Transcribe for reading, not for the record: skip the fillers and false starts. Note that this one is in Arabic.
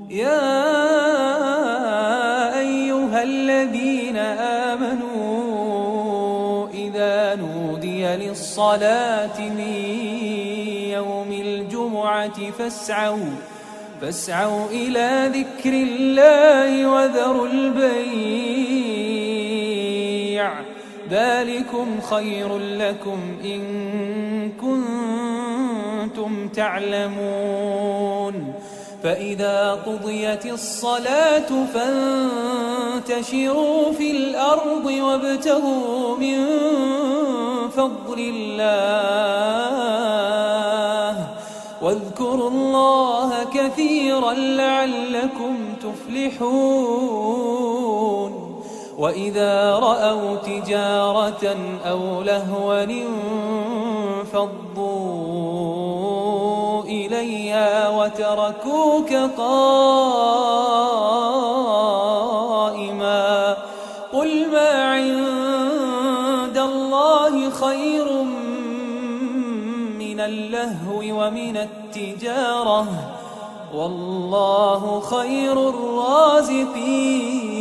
يا أيها الذين آمنوا إذا نودي للصلاة من يوم الجمعة فاسعوا إلى ذكر الله وذروا البيع ذلكم خير لكم إن كنتم تعلمون. فإذا قضيت الصلاة فانتشروا في الأرض وابتغوا من فضل الله واذكروا الله كثيرا لعلكم تفلحون. وإذا رأوا تجارة أو لهوا انفضوا إليها وتركوك قائما قل ما عند الله خير من اللهو ومن التجارة والله خير الرازقين.